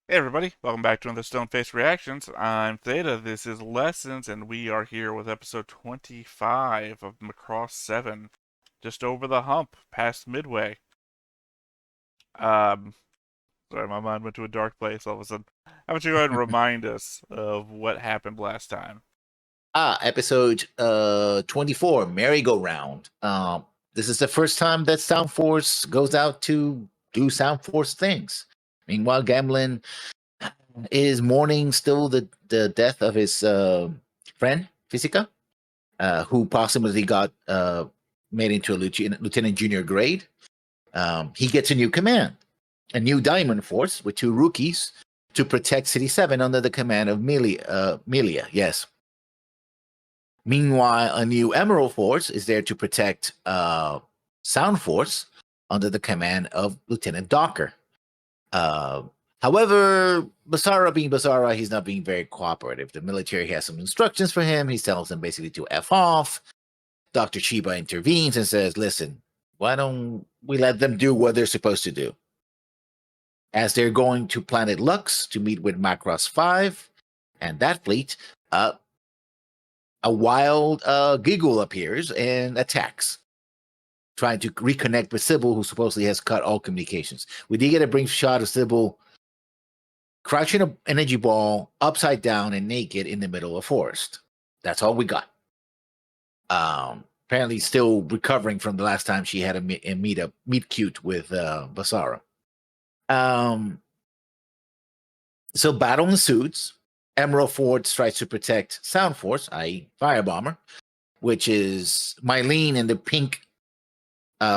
Hey everybody, welcome back to another Stone Face Reactions. I'm Theta, this is Lessons, and we are here with episode 25 of Macross 7. Just over the hump, past midway. Um, Sorry, my mind went to a dark place all of a sudden. How about you go ahead and remind us of what happened last time? Episode 24, Merry-Go-Round. This is the first time that Sound Force goes out to do Sound Force things. Meanwhile, Gamblin is mourning still the death of his friend, Physica, who possibly got made into a lieutenant junior grade. He gets a new command, a new Diamond Force with two rookies to protect City 7 under the command of Melia. Yes. Meanwhile, a new Emerald Force is there to protect Sound Force under the command of Lieutenant Docker. Uh, However, Basara being Basara, he's not being very cooperative. The military has some instructions for him. He tells them basically to F off. Dr. Chiba intervenes and says, listen, why don't we let them do what they're supposed to do? As they're going to Planet Lux to meet with Macross 5 and that fleet, a wild Giggle appears and attacks, trying to reconnect with Sybil, who supposedly has cut all communications. We did get a brief shot of Sybil crouching an energy ball upside down and naked in the middle of a forest. That's all we got. Apparently, still recovering from the last time she had a meet cute with Basara. So battle ensues. Emerald Ford tries to protect Sound Force, i.e., Firebomber, which is Mylene in the pink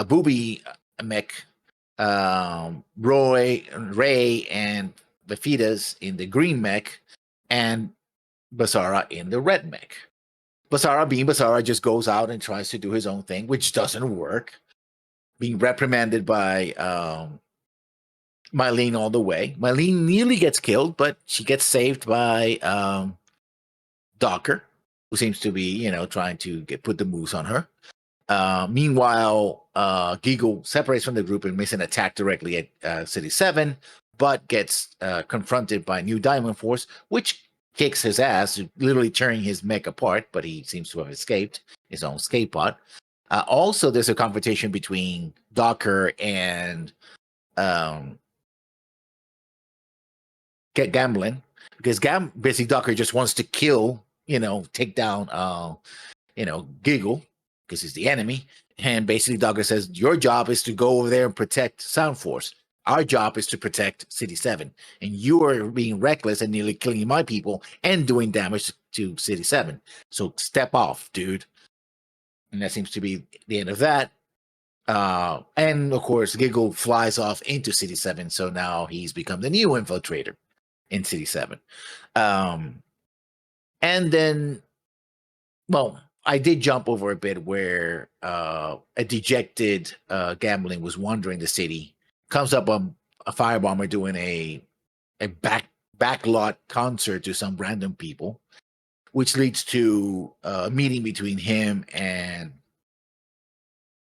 booby mech, Ray, and Befidas in the green mech, and Basara in the red mech. Basara, being Basara, just goes out and tries to do his own thing, which doesn't work. Being reprimanded by Mylene all the way. Mylene nearly gets killed, but she gets saved by Docker, who seems to be, trying to put the moves on her. Meanwhile, Giggle separates from the group and makes an attack directly at City 7, but gets confronted by New Diamond Force, which kicks his ass, literally tearing his mech apart, but he seems to have escaped his own escape pod. Also, there's a confrontation between Docker and Gamblin, because basically Docker just wants to kill, take down, Giggle, because he's the enemy. And basically, Docker says, your job is to go over there and protect Sound Force. Our job is to protect City 7. And you are being reckless and nearly killing my people and doing damage to City 7. So step off, dude. And that seems to be the end of that. And of course, Giggle flies off into City 7. So now he's become the new infiltrator in City 7. And then, well, I did jump over a bit where a dejected Gambling was wandering the city, comes up on a firebomber doing a backlot concert to some random people, which leads to a meeting between him and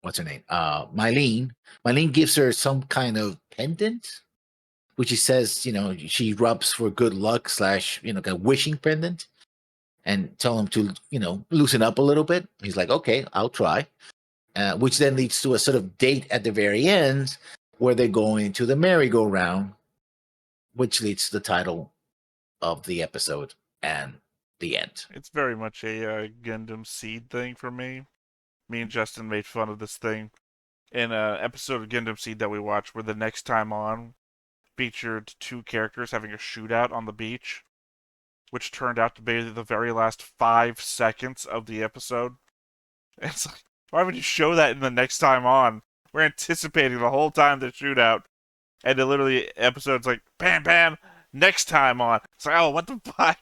what's her name, Mylene. Mylene gives her some kind of pendant, which he says, she rubs for good luck slash, like a wishing pendant, and tell him to, loosen up a little bit. He's like, okay, I'll try. Which then leads to a sort of date at the very end where they're going to the merry-go-round, which leads to the title of the episode and the end. It's very much a Gundam Seed thing for me. Me and Justin made fun of this thing in an episode of Gundam Seed that we watched where the next time on featured two characters having a shootout on the beach, which turned out to be the very last 5 seconds of the episode. It's like, why would you show that in the next time on? We're anticipating the whole time the shootout, and it literally episode's like, bam, bam, next time on. It's like, oh, what the fuck?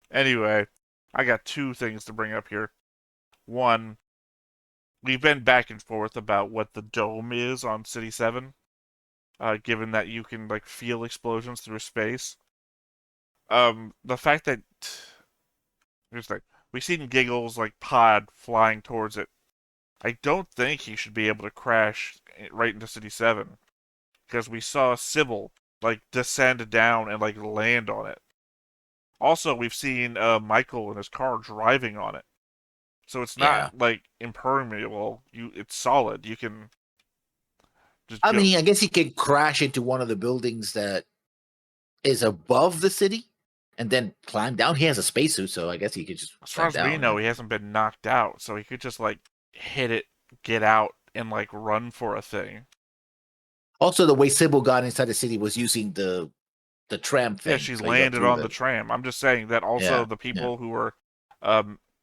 Anyway, I got two things to bring up here. One, we've been back and forth about what the dome is on City 7, given that you can, like, feel explosions through space. The fact that there's like we've seen Giggles like pod flying towards it. I don't think he should be able to crash right into City 7 because we saw Sybil like descend down and like land on it. Also, we've seen Michael in his car driving on it, so it's not Yeah. like impermeable. It's solid. You can just I go. mean, I guess he can crash into one of the buildings that is above the city and then climb down. He has a spacesuit, so I guess he could just As far climb as we down. know, And he hasn't been knocked out, so he could just like hit it, get out, and like run for a thing. also, the way Sybil got inside the city was using the tram Yeah, thing, she so he got landed through on the the. tram. I'm just saying that also Yeah, the yeah. people who were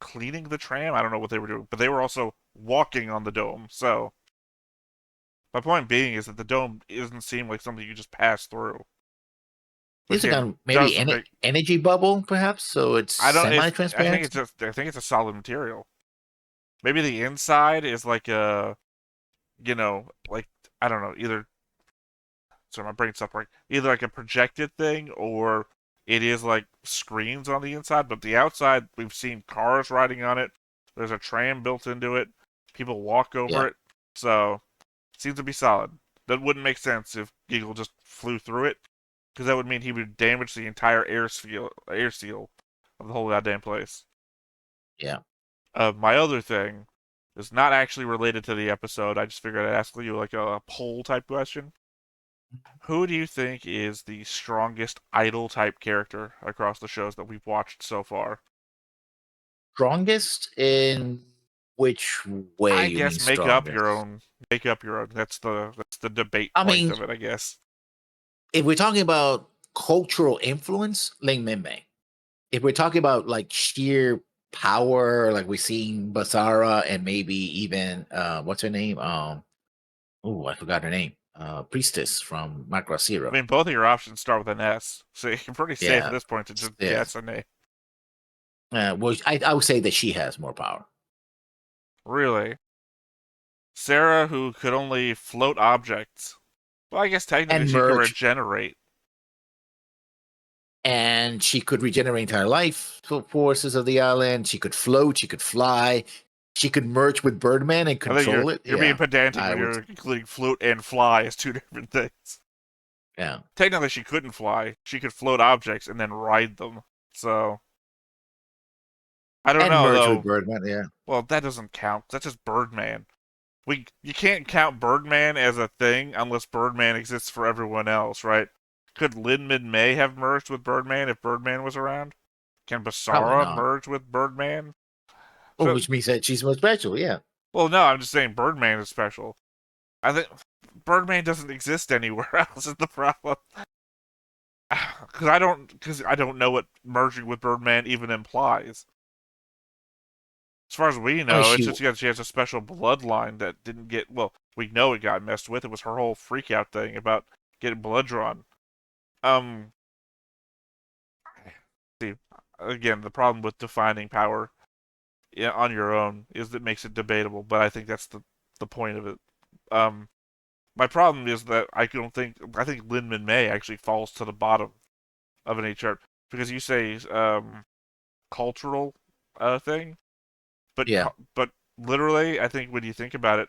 cleaning the tram, I don't know what they were doing, but they were also walking on the dome. So my point being is that the dome doesn't seem like something you just pass through, which He's again got maybe doesn't make. energy bubble, perhaps, so it's I don't. It's. I think semi-transparent. it's just. I think it's a solid material. Maybe the inside is like a, like I don't know, either. Sorry, my brain's stopped working. Either like a projected thing or it is like screens on the inside, but the outside we've seen cars riding on it. There's a tram built into it. People walk over Yeah, it. So it seems to be solid. That wouldn't make sense if Giggle just flew through it, because that would mean he would damage the entire air seal of the whole goddamn place. yeah. My other thing is not actually related to the episode. I just figured I'd ask you like a poll type question. Who do you think is the strongest idol type character across the shows that we've watched so far? Strongest in which way I you mean guess make up your strongest? own. Make up your own. That's the debate I point mean, of it, I guess. if we're talking about cultural influence, Ling Min Mei. If we're talking about like sheer power, like we're seeing Basara and maybe even what's her name? Oh, I forgot her name. Priestess from Macross I Zero. mean, both of your options start with an S, so you're pretty safe at Yeah, this point to just yeah. guess a name. Well, I would say that she has more power Really, Sarah, who could only float objects. Well, I guess technically and she could merge, regenerate. and she could regenerate her life forces of the island. She could float. She could fly. She could merge with Birdman and I think you're control it. you're being Yeah, pedantic I when would. you're including float and fly as two different things. Yeah, Technically, she couldn't fly. She could float objects and then ride them. So I don't and know merge with though. Birdman. Yeah. Well, that doesn't count. That's just Birdman. You can't count Birdman as a thing unless Birdman exists for everyone else, right? Could Lin Min May have merged with Birdman if Birdman was around? Can Probably Basara not. merge with Birdman? Oh, So, which means that she's more special. Yeah. well, no, I'm just saying Birdman is special. I think Birdman doesn't exist anywhere else is the problem. Because I don't know what merging with Birdman even implies. As far as we I mean, know, it's just because she has a special bloodline that didn't get. Well, we know it got messed with. It was her whole freakout thing about getting blood drawn. Um, see, again, the problem with defining power, yeah, on your own is that makes it debatable. But I think that's the point of it. Um, my problem is that I think Lin Min May actually falls to the bottom of an HR because you say cultural thing, but yeah. but literally, I think when you think about it,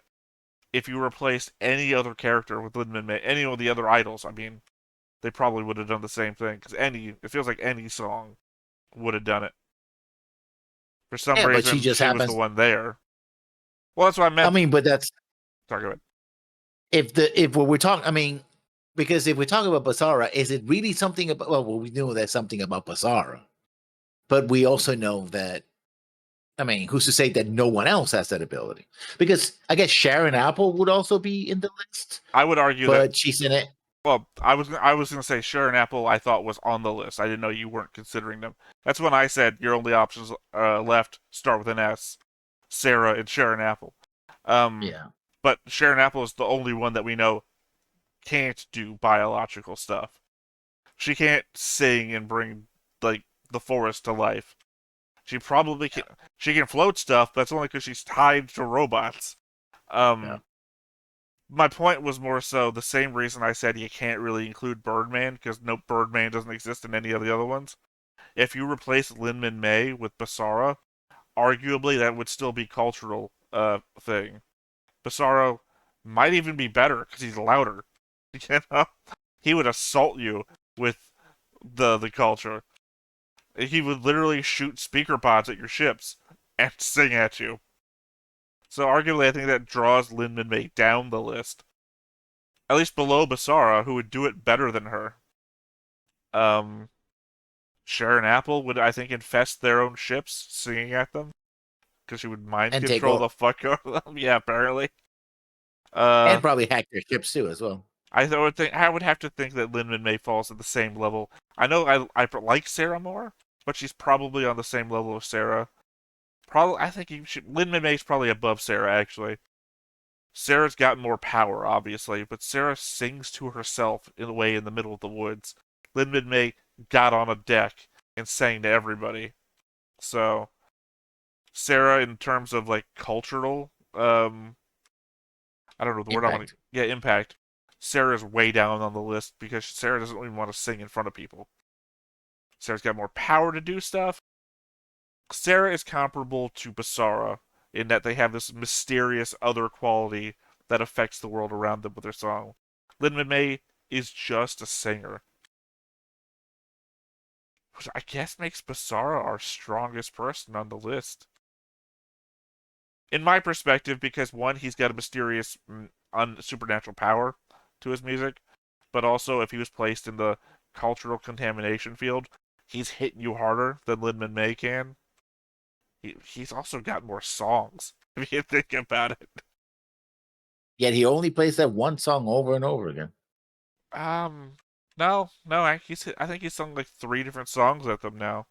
if you replaced any other character with Lin Min May, any of the other idols, I mean, they probably would have done the same thing because it feels like any song would have done it. For some Yeah, but she reason, just she was the happens. one there. Well, that's what I I meant. mean, but that's Sorry, go ahead. if what we're talking. I mean, because if we're talking about Basara, is it really something about? Well, we know there's something about Basara, but we also know that. I mean, who's to say that no one else has that ability? Because I guess Sharon Apple would also be in the list, I would argue that. but she's in it. Well, I was gonna say Sharon Apple. I thought was on the list. I didn't know you weren't considering them. That's when I said your only options left start with an S, Sarah and Sharon Apple. Um, Yeah, but Sharon Apple is the only one that we know can't do biological stuff. She can't sing and bring like the forest to life. She probably can. She can float stuff, but that's only because she's tied to robots. yeah, Um, my point was more so the same reason I said you can't really include Birdman because no Birdman doesn't exist in any of the other ones. If you replace Lin Min May with Basara, arguably that would still be cultural thing. Basara might even be better because he's louder. You know? he would assault you with the culture. He would literally shoot speaker pods at your ships and sing at you. So arguably, I think that draws Lin Mei down the list, at least below Basara, who would do it better than her. Um, Sharon Apple would, I think, infest their own ships, singing at them, because she would mind and take control all the fuck out of them. Yeah, apparently. and Uh, probably hack their ships too as well. I would have to think that Lin Mei falls at the same level. I know I like Sarah more, but she's probably on the same level as Sarah. Probably, I think Lin Mei's probably above Sarah actually. Sarah's got more power, obviously, but Sarah sings to herself in a way in the middle of the woods. Lin Mei got on a deck and sang to everybody. So Sarah, in terms of like cultural, I don't know the word I want to. Impact. Yeah, impact. Sarah's way down on the list because Sarah doesn't even want to sing in front of people. Sarah's got more power to do stuff. Sarah is comparable to Basara in that they have this mysterious other quality that affects the world around them with their song. Lin May is just a singer, which I guess makes Basara our strongest person on the list. In my perspective, because one, he's got a mysterious, supernatural power to his music, but also if he was placed in the cultural contamination field, he's hitting you harder than Lin May can. He's also got more songs, if you think about it. Yet he only plays that one song over and over again. Um, no, I think he's sung like three different songs at them now.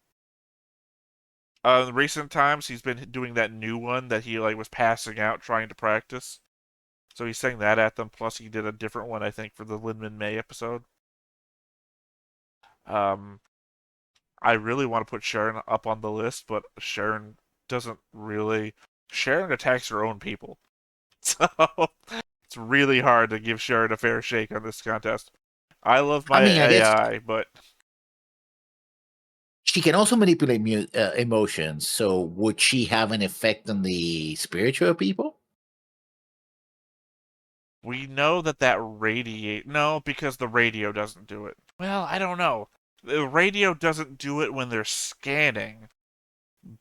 In recent times, he's been doing that new one that he like was passing out trying to practice. So he sang that at them. Plus, he did a different one, I think, for the Lin May episode. Um, I really want to put Sharon up on the list, but Sharon doesn't really. Sharon attacks her own people, so it's really hard to give Sharon a fair shake on this contest. I love I my mean, I guess AI, but she can also manipulate emotions. So would she have an effect on the spiritual people? we know that radiate. No, because the radio doesn't do it. Well, I don't know. The radio doesn't do it when they're scanning,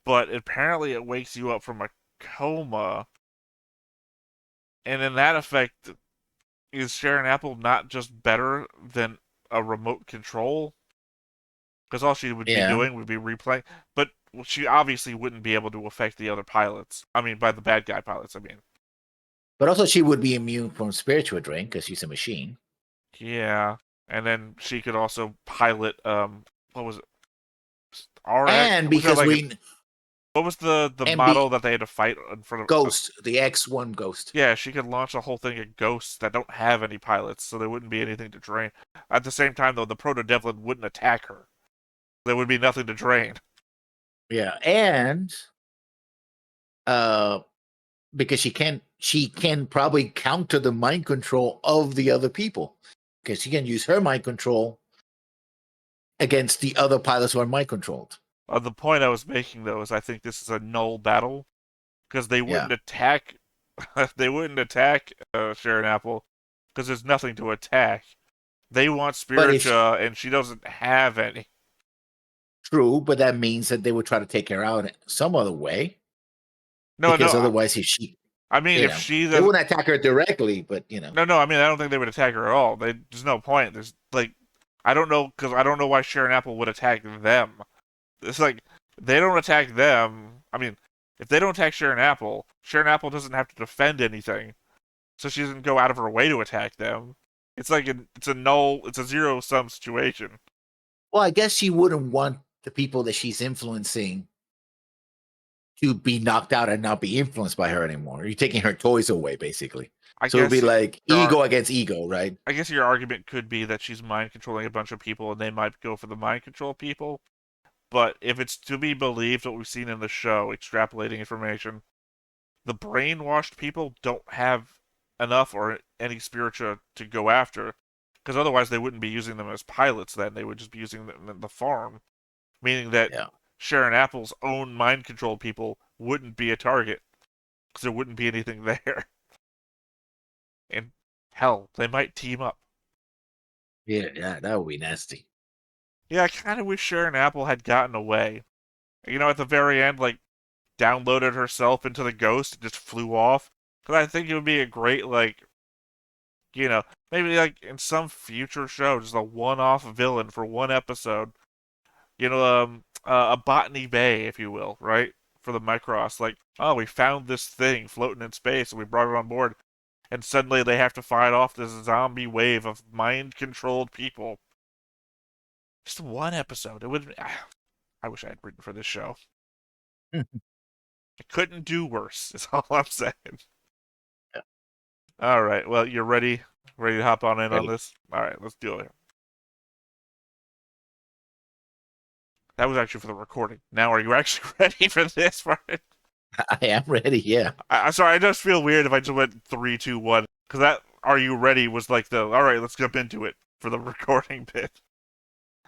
but apparently it wakes you up from a coma. And in that effect, is Sharon Apple not just better than a remote control? Because all she would be Yeah. doing would be replaying. But she obviously wouldn't be able to affect the other pilots. I mean, by the bad guy pilots, I mean. But also, she would be immune from spiritual drain because she's a machine. Yeah. And then she could also pilot, what was it? RX? And Was that because like, we what was the and be model that they had to fight in front of? Ghost, the X1 Ghost. Yeah, she could launch a whole thing of ghosts that don't have any pilots, so there wouldn't be anything to drain. At the same time, though, the Proto Devlin wouldn't attack her. There would be nothing to drain. Yeah, and uh, because she can probably counter the mind control of the other people because she can use her mind control against the other pilots who are mind controlled. The point I was making, though, is I think this is a null battle because they Yeah, wouldn't attack. They wouldn't attack Sharon Apple because there's nothing to attack. They want but if Spiritua, and she doesn't have any. true, but that means that they would try to take her out some other way No, because no. otherwise, if she, I mean, you if know, she they doesn't. wouldn't attack her directly, but No. I mean, I don't think they would attack her at all. There's no point. There's like, I don't know because I don't know why Sharon Apple would attack them. It's like they don't attack them. I mean, if they don't attack Sharon Apple doesn't have to defend anything, so she doesn't go out of her way to attack them. It's like it's a zero sum situation. well, I guess she wouldn't want the people that she's influencing to be knocked out and not be influenced by her anymore. You're taking her toys away, basically. I So it'd be guess like your ego against ego, right? I guess your argument could be that she's mind controlling a bunch of people, and they might go for the mind control people. But if it's to be believed what we've seen in the show, extrapolating information, the brainwashed people don't have enough or any spiritua to go after, because otherwise they wouldn't be using them as pilots. Then they would just be using them in the farm, meaning that Yeah. Sharon Apple's own mind controlled people wouldn't be a target because there wouldn't be anything there. And hell, they might team up. Yeah, that would be nasty. Yeah, I kind of wish Sharon Apple had gotten away. You know, at the very end, like, downloaded herself into the ghost and just flew off. Because I think it would be a great, like, you know, maybe like in some future show, just a one-off villain for one episode. You know, a Botany Bay, if you will, right? For the Macross, like, oh, we found this thing floating in space and we brought it on board, and suddenly they have to fight off this zombie wave of mind-controlled people. Just one episode. It would. I wish I had written for this show. I couldn't do worse. Is all I'm saying. Yeah. All right. Well, you're ready. Ready to hop on in on Ready. this? All right. Let's do it. That was actually for the recording. Now, are you actually ready for this part? I am ready. Yeah. I'm sorry. I just feel weird if I just went 3, 2, 1, because that "Are you ready" was like the "All right, let's jump into it" for the recording bit.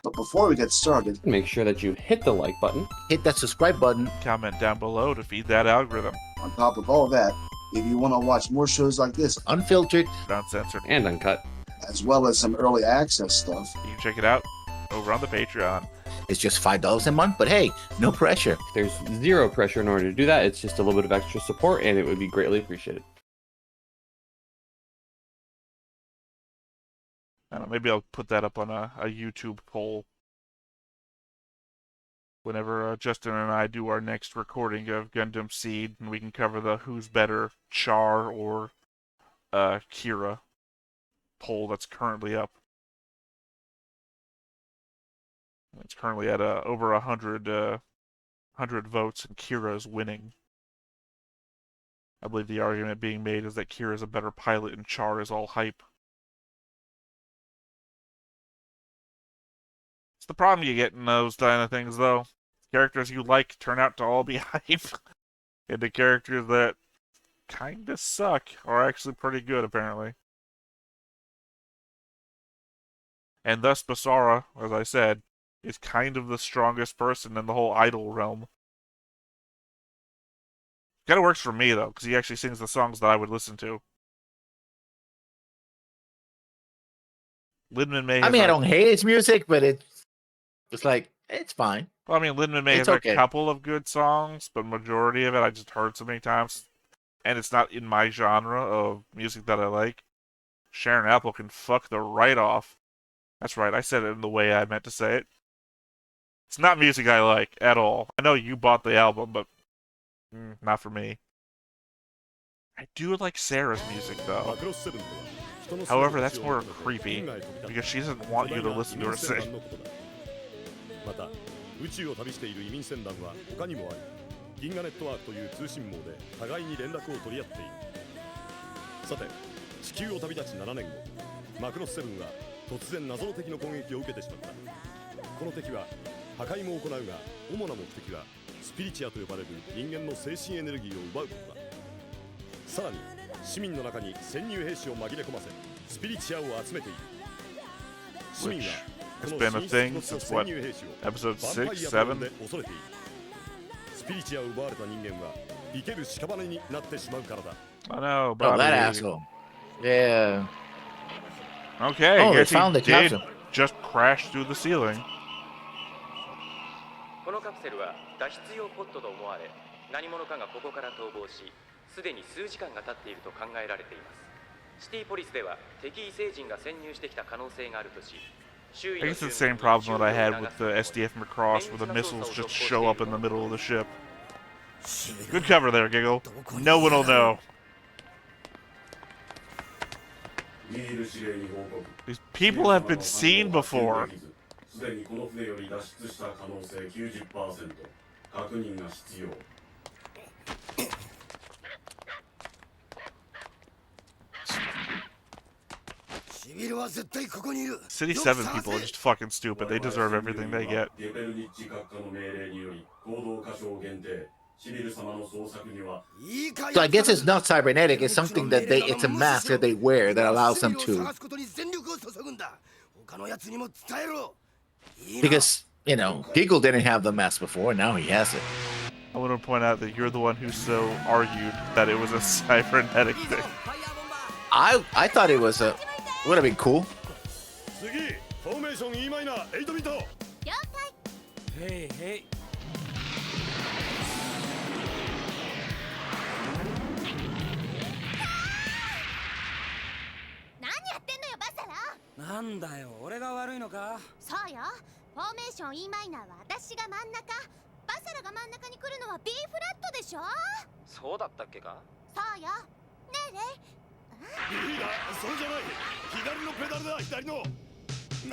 But before we get started, Make sure that you hit the like button. Hit that subscribe button. Comment down below to feed that algorithm. on top of all that, if you want to watch more shows like this, Unfiltered. Uncensored. And uncut. as well as some early access stuff, You can check it out over on the Patreon. It's just $5 a month, but hey, no pressure. There's zero pressure in order to do that. It's just a little bit of extra support, and it would be greatly appreciated. I don't know, maybe I'll put that up on a YouTube poll whenever Justin and I do our next recording of Gundam Seed, and we can cover the who's better, Char or Kira poll that's currently up. It's currently at over 100 votes, and Kira is winning. I believe the argument being made is that Kira is a better pilot and Char is all hype. It's the problem you get in those kind of things, though. Characters you like turn out to all be hype, and the characters that kinda suck are actually pretty good, apparently. And thus Basara, as I said, is kind of the strongest person in the whole idol realm. Kinda works for me, though, because he actually sings the songs that I would listen to. Lin May. I mean, I don't hate his music, but it's like, it's fine. Well, I mean, Lin May has It's okay. a couple of good songs, but majority of it I just heard so many times, and it's not in my genre of music that I like. Sharon Apple can fuck the right off. That's right, I said it in the way I meant to say it. It's not music I like at all. I know you bought the album, but not for me. I do like Sarah's music, though. However, that's more creepy, because she doesn't want you to listen to her sing. また宇宙を旅している移民船団は他にもあり、銀河ネットワークという通信網で互いに連絡を取り合っている。さて、地球を旅立ち7年後、マクロス7が突然謎の敵の攻撃を受けてしまった。この敵は破壊も行うが、主な目的はスピリチュアと呼ばれる人間の精神エネルギーを奪うことだ。さらに市民の中に潜入兵士を紛れ込ませ、スピリチュアを集めている。市民は It's been a thing since what, episode 6, 7? スピリチュアを奪われた人間は生ける屍になってしまうからだ。 Oh no, Oh, Bobby. that asshole. Yeah. Okay, Oh, I they guess he found the did capsule. just crash through the ceiling. このカプセルは脱出用ポットと思われ、何者かがここから逃亡し、すでに数時間が経っていると考えられています。シティポリスでは敵異星人が潜入してきた可能性があるとし、 I guess it's the same problem that I had with the SDF Macross, where the missiles just show up in the middle of the ship. Good cover there, Giggle. No one will know. These people have been seen before. すでにこの船より脱出した可能性 90%。確認が必要。 City 7 people are just fucking stupid. They deserve everything they get. So I guess it's not cybernetic. It's something that it's a mask that they wear that allows them to. Because, you know, Giggle didn't have the mask before. Now he has it. I want to point out that you're the one who so argued that it was a cybernetic thing. I thought it was would have been cool. へいへい。何やってんのよバサラ。なんだよ、俺が悪いのか。そうよ。フォーメーション E マイナーは私が真ん中、バサラが真ん中に来るのは B フラットでしょ。そうだったっけか。そうよ。ねえレイ。いいな、そうじゃない。左のペダルだ、左の。違う、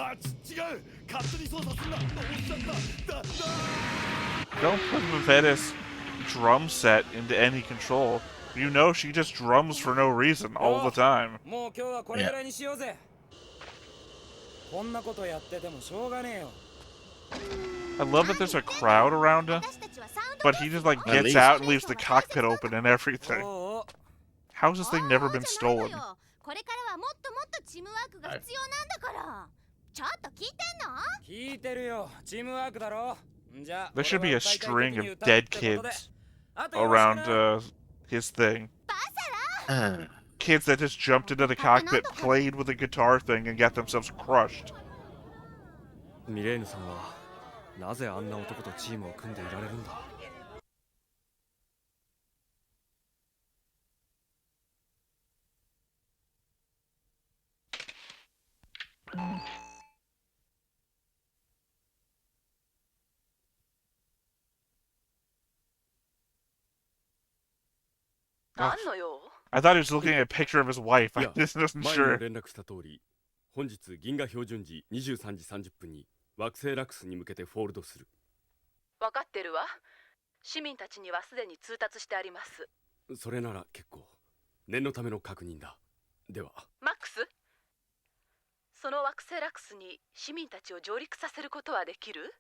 勝手に操作すんな。押しちゃっただ。 Don't put Vivetta's drum set into any control. You know she just drums for no reason all the time. もう今日はこれぐらいにしようぜ。こんなことやっててもしょうがねえよ。I love that there's a crowd around him, but he just like gets out and leaves the cockpit open and everything. おう How's this thing never been そうじゃない stolen? のよ。これからはもっともっとチームワークが必要なんだから。ちょっと聞いてんの？聞いてるよ。チームワークだろ。じゃあ There should be a 俺は歌いたい string 時に of 歌う dead ってことで。 kids あとよろしく around な。 his thing. バサラ。 Kids that just jumped into the cockpit, played with the guitar thing, and got themselves crushed. ミレーヌさんはなぜあんな男とチームを組んでいられるんだ。何の用？ I thought he was looking at a picture of his wife. I いや just wasn't 前にも sure. 連絡した通り、本日銀河標準時23時30分に惑星ラクスに向けてフォールドする。分かってるわ。市民たちにはすでに通達してあります。それなら結構。念のための確認だ。では。マックス、その惑星ラクスに市民たちを上陸させることはできる？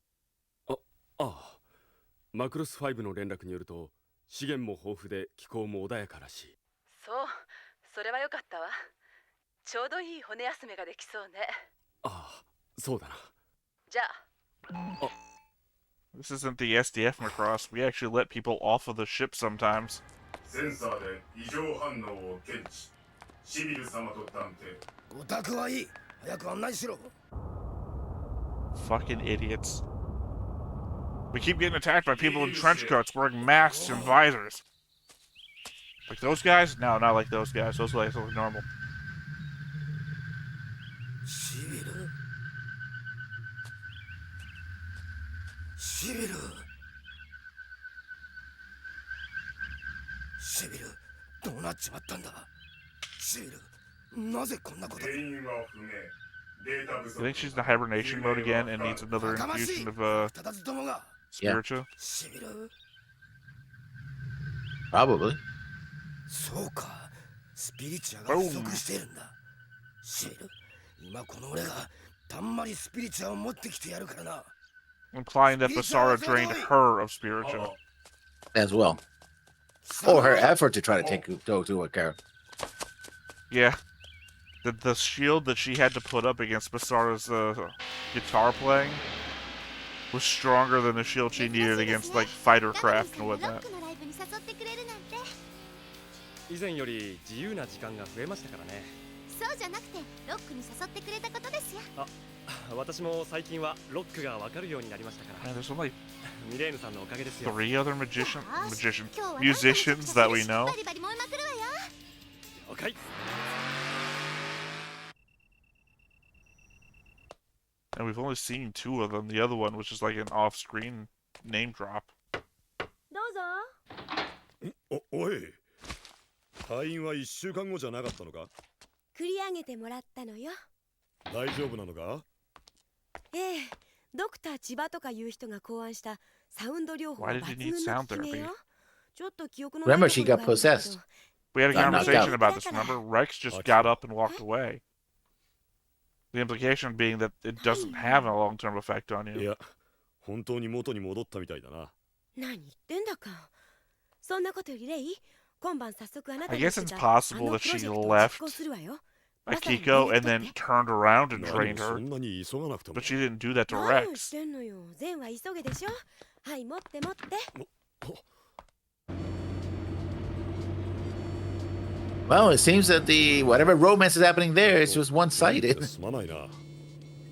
ああ。マクロス5の連絡によると、資源も豊富で気候も穏やからしい。そう、それはよかったわ。ちょうどいい骨休めができそうね。ああ、そうだな。じゃあ。This isn't the SDF Macross. We actually let people off of the ship sometimes. センサーで異常反応を検知。シビル様と断定。お宅はいい。早く案内しろ。 Fucking idiots. We keep getting attacked by people in trench coats wearing masks and visors. Like those guys? No, not like those guys. Those guys look normal. シビル。シビル。シビル、どうなっちまったんだ。シビル、なぜこんなことに。 I think she's in hibernation mode again and needs another infusion of spiritual. シビル。 Probably. そうか、スピリチュアが不足しているんだ。シビル、今この俺がたんまりスピリチュアを持ってきてやるからな。 Implying that Basara drained her of spiritual. As well. Or her effort to try to take to a character. Yeah. The shield that she had to put up against Basara's guitar playing was stronger than the shield she needed against like fighter craft and whatnot. 以前より自由な時間が増えましたからね。そうじゃなくてロックに誘ってくれたことですよ。あ、私も最近はロックがわかるようになりましたから。 Man, there's only ミレーヌさんのおかげですよ。 3 other musicians that we know. バリバリ燃えまくるわよ。了解。 And we've only seen 2 of them. The other one was just like an off-screen name drop. どうぞ。おい。退院は1週間後じゃなかったのか？繰り上げてもらったのよ。大丈夫なのか？ええ、ドクター千葉とかいう人が考案したサウンド療法 Why 抜 did you 群 need の sound 効き目 therapy? よ。ちょっと記憶の Remember, she got possessed. We had a Got knocked conversation out. about this, remember? Rex just got up and walked away. The implication being that it doesn't have a long-term effect on い you. や、本当に元に戻ったみたいだな。何言ってんだか。そんなことよりレイ、今晩早速あなた I に guess して it's たあ possible の that プロ she ジェクトを left 実行するわよ。 Akiko and then turned around and 何 trained もそ her. んなに急がなくても。 But she didn't do that to 何を Rex. してんのよ。善は急げでしょ。はい、持って持って。Well, it seems that whatever romance is happening there is just one-sided. すまないな。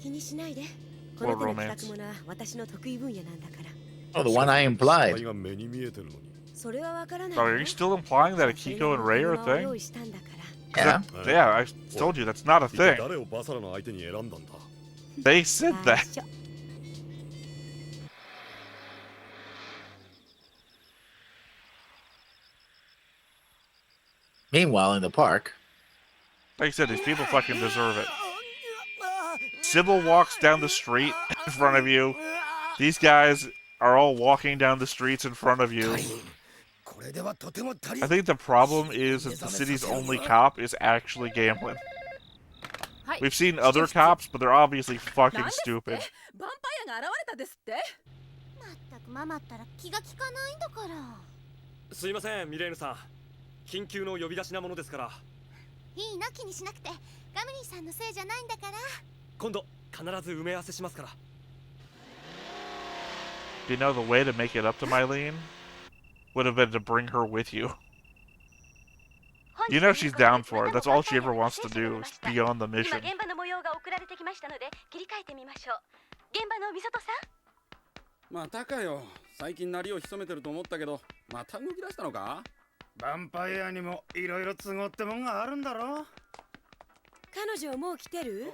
気にしないで。What romance? Oh, the one I implied. が目に見えてるのに Oh, are you still implying that Akiko and Ray are a thing? Yeah. Yeah, I told you that's not a 一体 thing. 誰をバサラの相手に選んだんだ They said that. Meanwhile, in the park, Like I said, these people fucking deserve it. Sybil walks down the street in front of you. These guys are all walking down the streets in front of you. I think the problem is that the city's only cop is actually gambling. We've seen other cops, but they're obviously fucking stupid. まったくママったら気が利かないんだから。すいませんミレーヌさん、緊急の呼び出しなものですから。いいの気にしなくて、ガムリンさんのせいじゃないんだから。今度必ず埋め合わせしますから。Do you know the way to make it up to Mylene? Would have been to bring her with you. You know she's down for it. That's all she ever wants to do is be on the mission. 現場の模様が送られてきましたので切り替えてみましょう。現場のみそとさん。またかよ。最近鳴りを潜めてると思ったけど、また動き出したのか？ヴァンパイアにもいろいろ都合ってもんがあるんだろ。彼女もう来てる？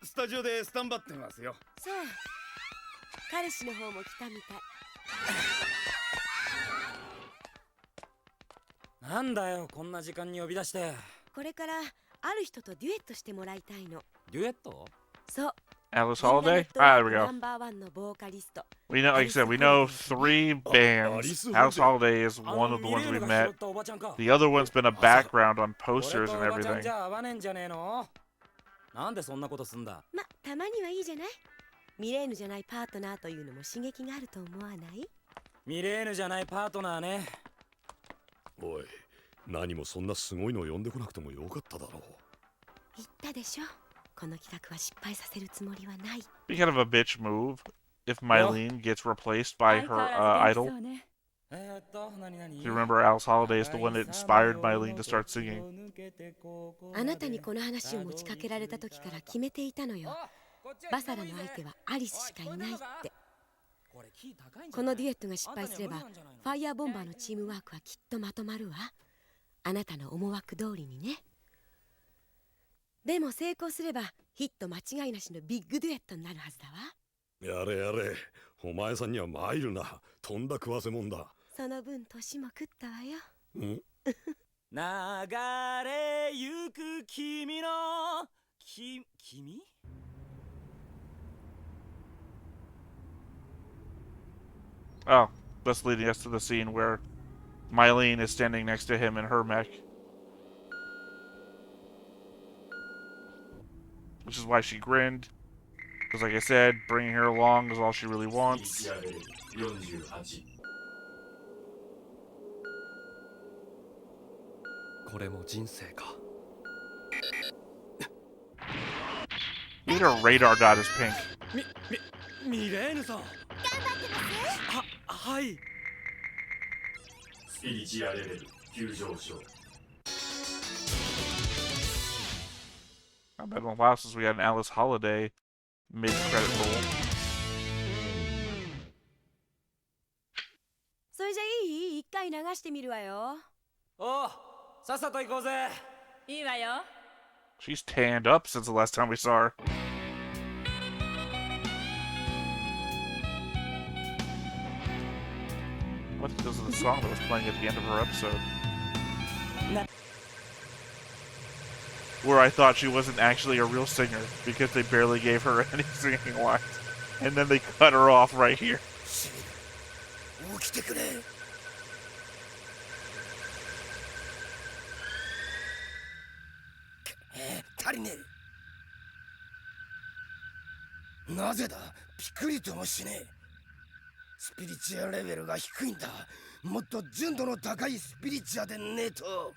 スタジオでスタンバってますよ。そう。彼氏の方も来たみたい。なんだよ、こんな時間に呼び出して。これからある人とデュエットしてもらいたいの。デュエット？そう。Alice Holiday? Ah, there we go. ナンバーワンのボーカリスト。We know, like I said, we know 3 bands. Alice Holiday is one of the ones we met. The other one's been a background on posters and everything. なんでそんなことすんだ？ま、たまにはいいじゃない？ミレーヌじゃないパートナーというのも刺激があると思わない？ミレーヌじゃないパートナーね。おい、何もそんなすごいの呼んでこなくてもよかっただろう。言ったでしょ。この企画は失敗させるつもりはない。Be kind of a bitch move if Mylene gets replaced by her idol. You remember Alice Holiday is the one that inspired Mylene to start singing. あなたにこの話を持ちかけられた時から決めていたのよ。バサラの相手はアリスしかいないって。このデュエットが失敗すればファイヤーボンバーのチームワークはきっとまとまるわ。あなたの思惑通りにね。でも成功すればヒット間違いなしのビッグデュエットになるはずだわ。やれやれ、お前さんには参るな。とんだ食わせもんだ。その分年も食ったわよ。流れゆく君の君？ Oh, that's leading us to the scene where Mylene is standing next to him in her mech. Which is why she grinned. Because like I said, bringing her along is all she really wants. Even her radar dot is pink. ミレーヌさん。頑張ってます？はい。スピリチュアレベル急上昇。I've been a while since we had an Alice Holiday mid-credit roll. それじゃいい？一回流してみるわよ。おう、さっさと行こうぜ。いいわよ。She's tanned up since the last time we saw her. What because of the song that was playing at the end of her episode? Where I thought she wasn't actually a real singer because they barely gave her any singing lines. And then they cut her off right here. 起きてくれ。足りねえ。なぜだ？ピクリともしねえ。スピリチュアレベルが低いんだ。もっと純度の高いスピリチュアでねえと。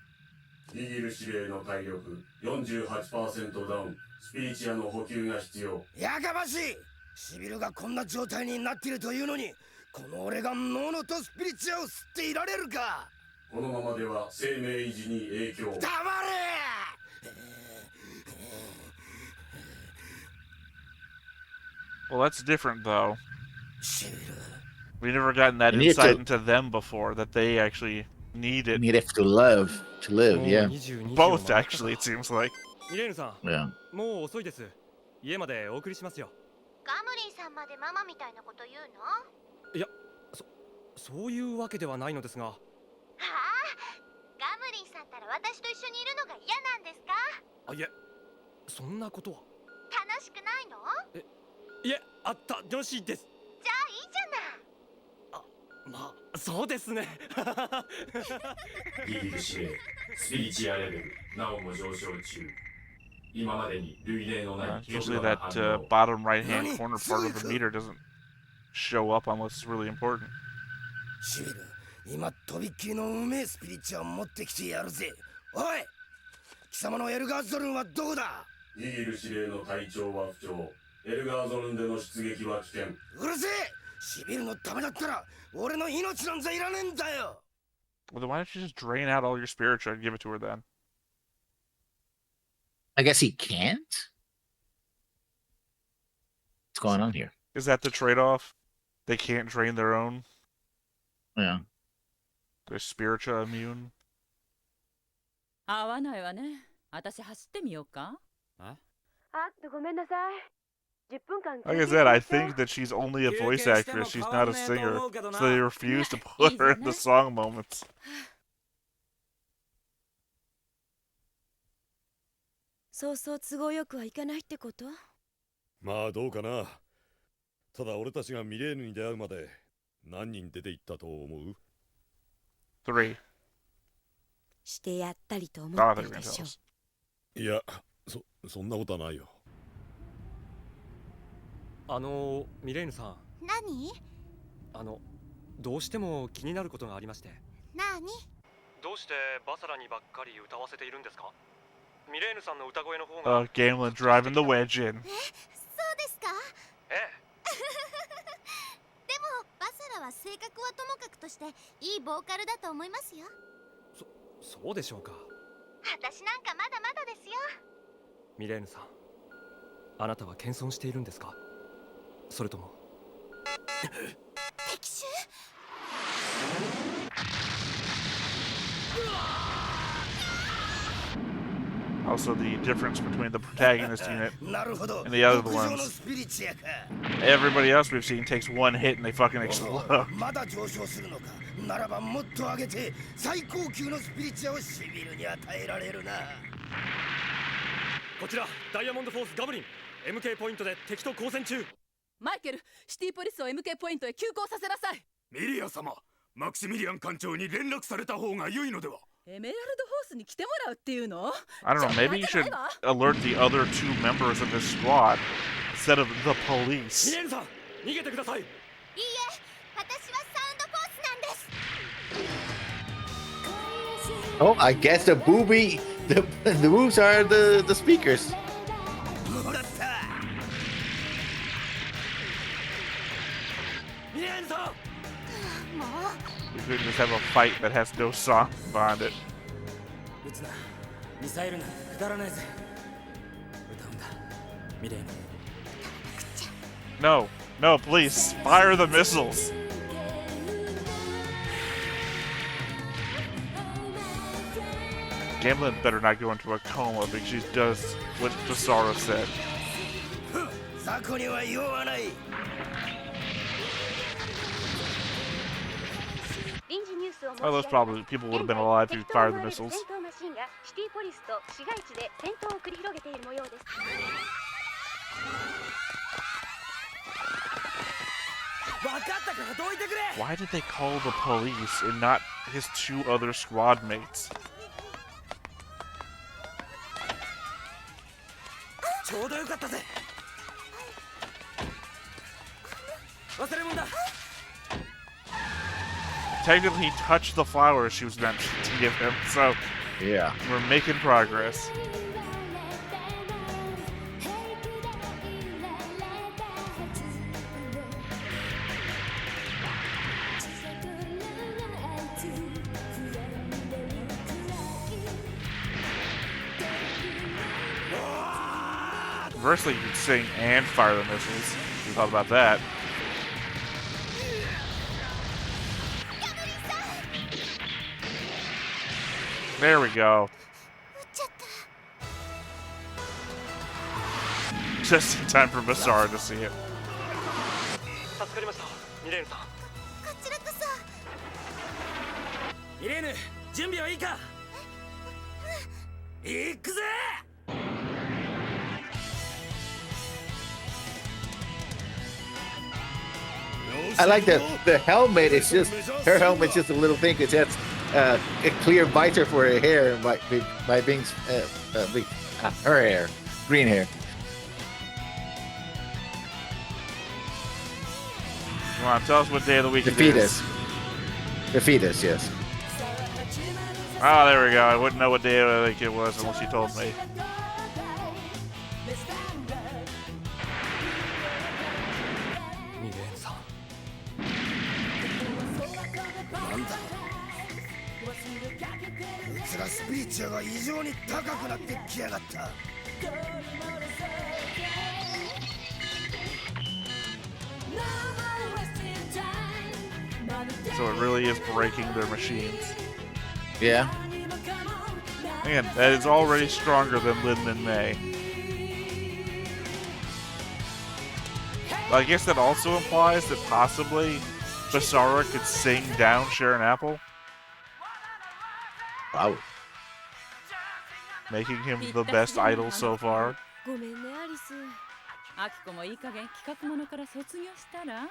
握る指令の体力 48% ダウン。スピリチュアの補給が必要。やかましい。シビルがこんな状態になっているというのに、この俺がノーノとスピリチュアを吸っていられるか。このままでは生命維持に影響。黙れ。Well, that's different, though. We never gotten that You need insight to- into them before, that they actually need it. Need it to live, yeah. Both, actually, it seems like. ミレーヌさん、 Yeah. もう遅いです。家までお送りしますよ。ガムリンさんまでママみたいなこと言うの？いや、そういうわけではないのですが。はあ？ガムリンさんったら私と一緒にいるのが嫌なんですか？あ、いえ、そんなことは。楽しくないの？いえ、楽しいです。じゃあいいじゃない。まあ、そうですね。リーグ指令、スピリチュアレベル、なおも上昇中。今までに類例のない Usually that bottom right-hand corner part of the meter doesn't show up unless it's really important. シビル、今とびっきりのうめえスピリチュアを持ってきてやるぜ。おい、貴様のエルガーゾルンはどこだ？ニギル司令の体調は不調。エルガーゾルンでの出撃は危険。うるせえ！シビルのためだったら俺の命なんざいらねえんだよ。 Well, then why don't you just drain out all your spiritual and give it to her then? I guess he can't? What's going on here? Is that the trade-off? They can't drain their own? Yeah. They're spiritual immune? 合わないわね。私走ってみようか？ごめんなさい。10分間 Like I said, I think that she's only a voice actress. She's not a singer. So they refuse to put her in the song moments. そうそう都合よくはいかないってこと？まあどうかな。ただ俺たちがミレーヌに出会うまで何人出て行ったと思う？ 3. してやったりと思ってる they're で gonna し tell ょ。us. いや、そんなことはないよ。ミレーヌさん。何？どうしても気になることがありまして。何？どうしてバサラにばっかり歌わせているんですか？ミレーヌさんの歌声の方が。Gamlin driving the wedge in. そうですか？ええ。でもバサラは性格はともかくとしていいボーカルだと思いますよ。そうでしょうか。私なんかまだまだですよ。ミレーヌさん、あなたは謙遜しているんですか？それとも敵襲？ Also, the difference between the protagonist unit and the other ones. Everybody else we've seen takes one hit and they fucking explode. まだ上昇するのか。ならばもっと上げて最高級のスピリチュアをシビルに与えられるな。こちらダイヤモンドフォースガブリン MK ポイントで敵と交戦中。マイケル、シティポリスを MK ポイントへ急行させなさい。ミリア様、マクシミリアン艦長に連絡された方が良いのでは？エメラルドホースに来てもらうっていうの？ I don't know, maybe you should alert the other 2 members of this squad instead of the police. ミレーヌさん、逃げてください。いいえ、私はサウンドフォースなんです。 Oh, I guess the boobs are the speakers. もらった。ミレーヌさん。もう。 We could just have a fight that has no song behind it. 撃つな。ミサイルなんてくだらないぜ。歌うんだ。ミレーヌ。 No, no, please, fire the missiles. Gamlin better not go into a coma because she does what Basara said. 雑魚には用はない。 Well, those probably people would have been alive if you fired the missiles. 戦闘マシンがシティポリスと市街地で戦闘を繰り広げている模様です。 Why did they call the police and not his 2 other squad mates? ちょうどよかったぜ。忘れ物だ。 Technically, he touched the flowers she was meant to give him, so yeah, we're making progress. Conversely, you could sing and fire the missiles. thought about that. There we go. Just in time for Basara to see it. I like the helmet. It's just her helmet's just a little thing because that's a clear visor for her hair by being her hair, green hair. Come on, tell us what day of the week The it fetus. is. The fetus, yes. Oh, there we go. I wouldn't know what day of the week it was unless you told me. So it really is breaking their machines. Yeah. Again, that is already stronger than Lin and May. I guess that also implies that possibly Basara could sing down Sharon Apple. Wow. Making him the best idol so far. ごめんねアリス。アキコもいい加減企画ものから卒業したら？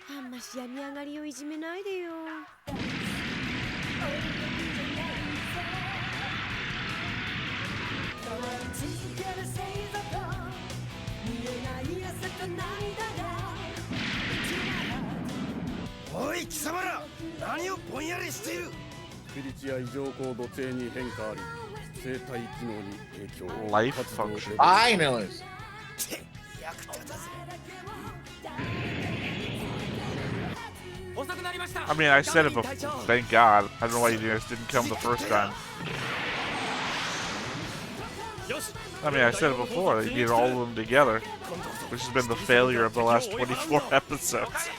あんまし病み上がりをいじめないでよ。おい貴様ら、何をぼんやりしている。スピリチア異常高度性に変化あり、生体機能に影響。 Life function. I know it. I mean, I said it before. Thank God. I don't know why you guys didn't come the first time. I mean, I said it before. They did all of them together, which has been the failure of the last 24 episodes.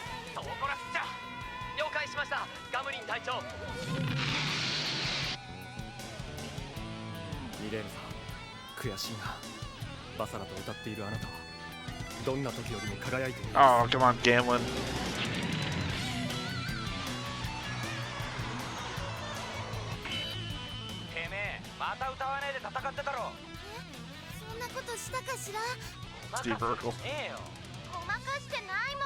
ミレーヌさん、悔しいな。バサラと歌っているあなたはどんな時よりも輝いている。 Oh, come on, Gamlin. てめえ、また歌わねえで戦ってたろ。そんなことしたかしら。 Steve Urkel. ねえよ。ごまかしてないも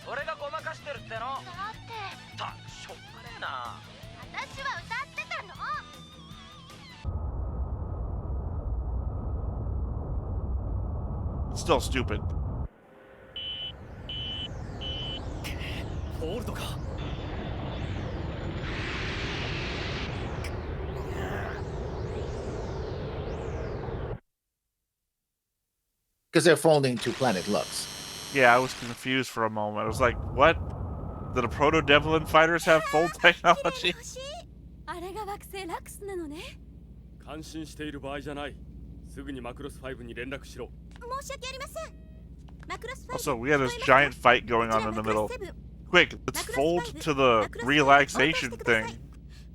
ん。俺がごまかしてるっての。だってたしょっぱねえな。私は歌ってたの。 Still stupid. ホールドか。 Because they're folding to Planet Lux. Yeah, I was confused for a moment. I was like, what? Did the Proto-Devlin fighters have full technology? あれが惑星ラクスなのね。感心している場合じゃない。すぐにマクロス5に連絡しろ。申し訳ありません。マクロス5。 Also, we had this giant fight going on in the middle. Quick, let's fold to the relaxation thing.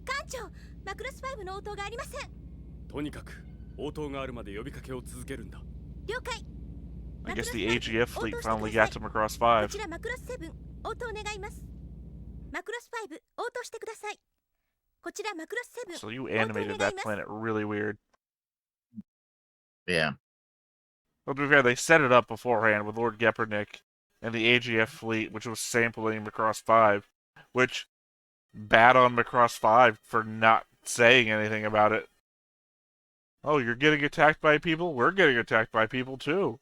艦長、マクロス5の応答がありません。とにかく応答があるまで呼びかけを続けるんだ。了解。 I guess the AGF fleet finally got to Macross 5. こちらマクロス7、応答願います。マクロス5、応答してください。こちらマクロス7。 So you animated that planet really weird. Yeah. Well, to be fair, they set it up beforehand with Lord Geppernick and the AGF fleet, which was sampling Macross 5, which, bad on Macross 5 for not saying anything about it. Oh, you're getting attacked by people? We're getting attacked by people, too.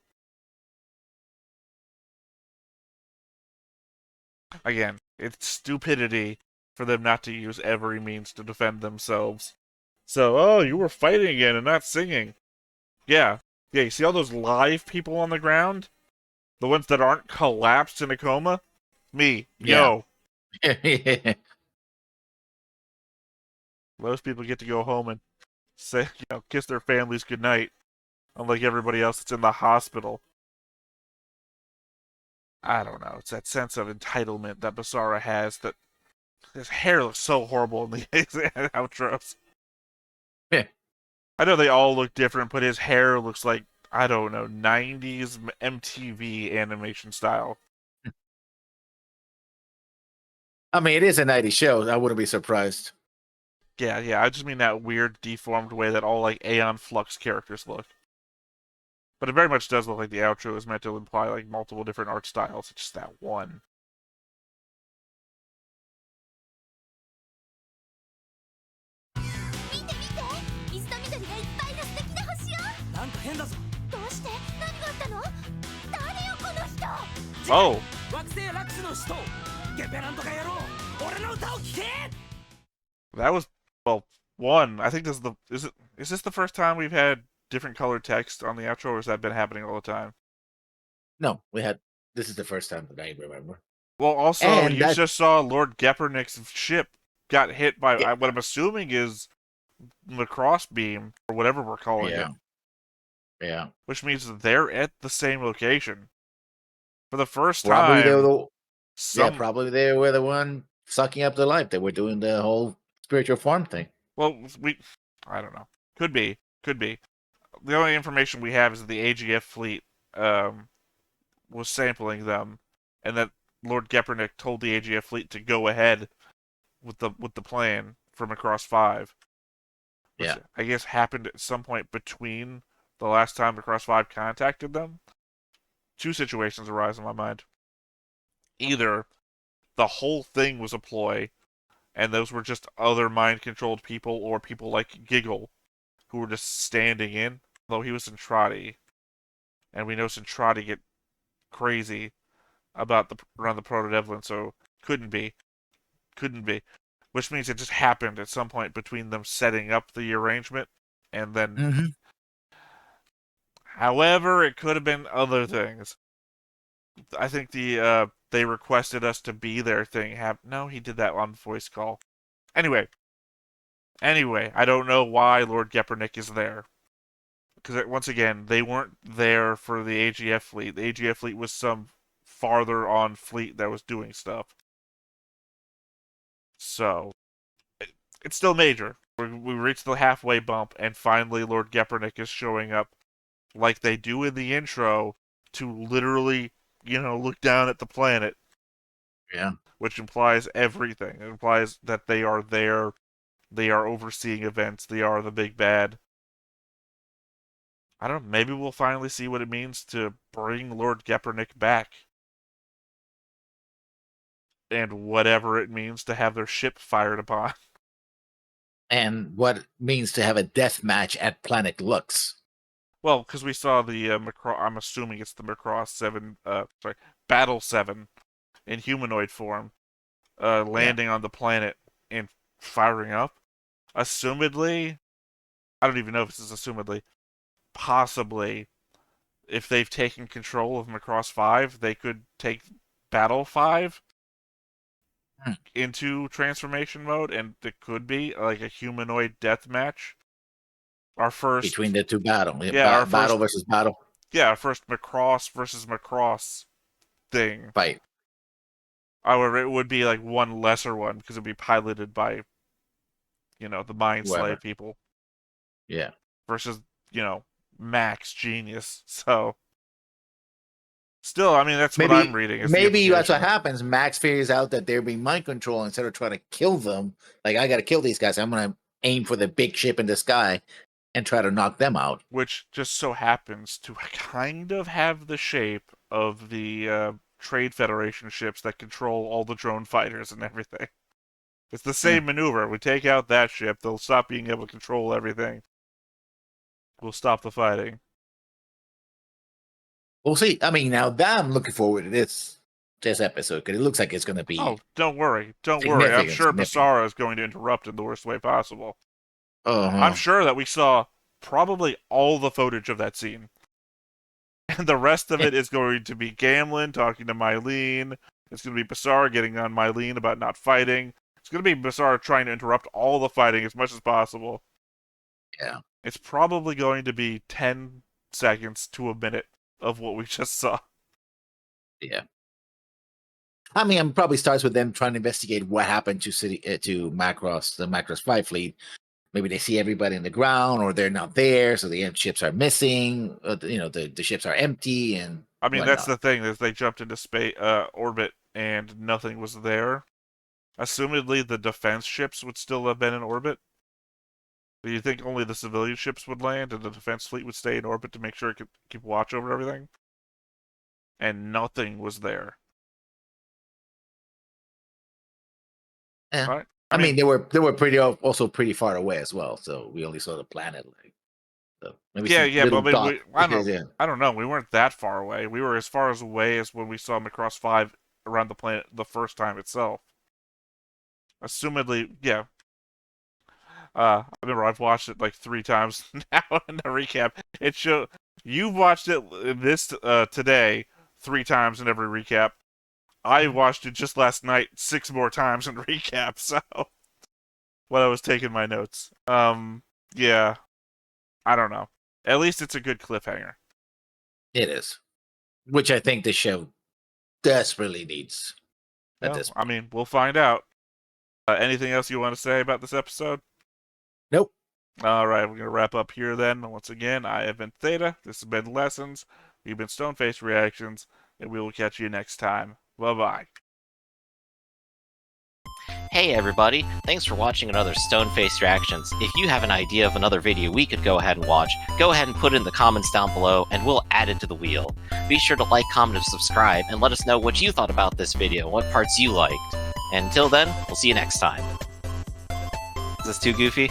Again, it's stupidity for them not to use every means to defend themselves. So, oh, you were fighting again and not singing. Yeah. Yeah, you see all those live people on the ground? The ones that aren't collapsed in a coma? Me. Yo. Yeah. Those people get to go home and say, kiss their families goodnight. Unlike everybody else that's in the hospital. I don't know. It's that sense of entitlement that Basara has that his hair looks so horrible in the outros. Yeah. I know they all look different, but his hair looks like, I don't know, 90s MTV animation style. I mean, it is a 90s show. I wouldn't be surprised. Yeah, I just mean that weird, deformed way that all, like, Aeon Flux characters look. But it very much does look like the outro is meant to imply, like, multiple different art styles. It's just that one. Oh! That was, well, one. I think this is the is this the first time we've had different colored text on the outro, or has that been happening all the time? No, this is the first time that I remember. Well, also, And you just saw Lord Geppernick's ship got hit by what I'm assuming is Macross beam, or whatever we're calling it. Yeah. Which means that they're at the same location. For the first Probably time. probably they were the one sucking up the life. They were doing the whole spiritual farm thing. Well, I don't know. Could be. The only information we have is that the AGF fleet was sampling them, and that Lord Geppernick told the AGF fleet to go ahead with the plan for Macross 5. Which I guess happened at some point between the last time Macross 5 contacted them. Two situations arise in my mind. Either the whole thing was a ploy, and those were just other mind-controlled people, or people like Giggle, who were just standing in, though he was Centrati. And we know Centrati get crazy about around the Proto-Devlin, so couldn't be. Which means it just happened at some point between them setting up the arrangement and then... However, it could have been other things. I think they requested us to be there thing no, he did that on voice call. Anyway, I don't know why Lord Geppernick is there. Because, once again, they weren't there for the AGF fleet. The AGF fleet was some farther on fleet that was doing stuff. So, it's still major. We reached the halfway bump, and finally Lord Geppernick is showing up like they do in the intro to literally, look down at the planet. Yeah. Which implies everything. It implies that they are there, they are overseeing events, they are the big bad. I don't know, maybe we'll finally see what it means to bring Lord Geppernick back. And whatever it means to have their ship fired upon. And what it means to have a death match at Planet Lux. Well, because we saw the Macross, I'm assuming it's the Macross 7, Battle 7 in humanoid form, landing on the planet and firing up. Assumedly, I don't even know if this is assumedly, possibly, if they've taken control of Macross 5, they could take Battle 5 into transformation mode, and it could be like a humanoid death match. Our first between the two battle, our battle versus battle. Yeah, our first Macross versus Macross thing. Fight. However, it would be like one lesser one because it'd be piloted by, the Mind Slave people. Yeah. Versus, Max Genius. So, still, I mean, that's what I'm reading. Maybe that's what happens. Max figures out that they're being mind controlled. Instead of trying to kill them, like, I got to kill these guys, I'm going to aim for the big ship in the sky and try to knock them out. Which just so happens to kind of have the shape of the Trade Federation ships that control all the drone fighters and everything. It's the same maneuver. We take out that ship, they'll stop being able to control everything. We'll stop the fighting. We'll see. I mean, now that I'm looking forward to this episode, because it looks like it's going to be... Oh, don't worry. I'm sure Basara is going to interrupt in the worst way possible. I'm sure that we saw probably all the footage of that scene. And the rest of it is going to be Gamlin talking to Mylene. It's going to be Basara getting on Mylene about not fighting. It's going to be Basara trying to interrupt all the fighting as much as possible. Yeah. It's probably going to be 10 seconds to a minute of what we just saw. Yeah. I mean, it probably starts with them trying to investigate what happened to to Macross, the Macross 5 fleet. Maybe they see everybody in the ground, or they're not there, so the ships are missing. The ships are empty, and I mean, that's whatnot. the thing, is they jumped into space orbit and nothing was there. Assumedly, the defense ships would still have been in orbit. Do you think only the civilian ships would land and the defense fleet would stay in orbit to make sure it could keep watch over everything? And nothing was there. Yeah. Right? I mean, they were also pretty far away as well, so we only saw the planet. So maybe Yeah, but I mean, yeah. I don't know. We weren't that far away. We were as far away as when we saw Macross 5 around the planet the first time itself. Assumedly, yeah. I remember I've watched it like 3 times now in the recap. You've watched it today 3 times in every recap. I watched it just last night 6 more times in recap, so when I was taking my notes. Yeah. I don't know. At least it's a good cliffhanger. It is. Which I think the show desperately needs at this point. I mean, we'll find out. Anything else you want to say about this episode? Nope. All right, we're going to wrap up here then. Once again, I have been Theta. This has been Lessons. You've been Stoneface Reactions, and we will catch you next time. Bye-bye. Hey everybody, thanks for watching another Stoneface Reactions. If you have an idea of another video we could go ahead and watch, go ahead and put it in the comments down below and we'll add it to the wheel. Be sure to like, comment, and subscribe and let us know what you thought about this video, what parts you liked. And until then, we'll see you next time. Is this too goofy?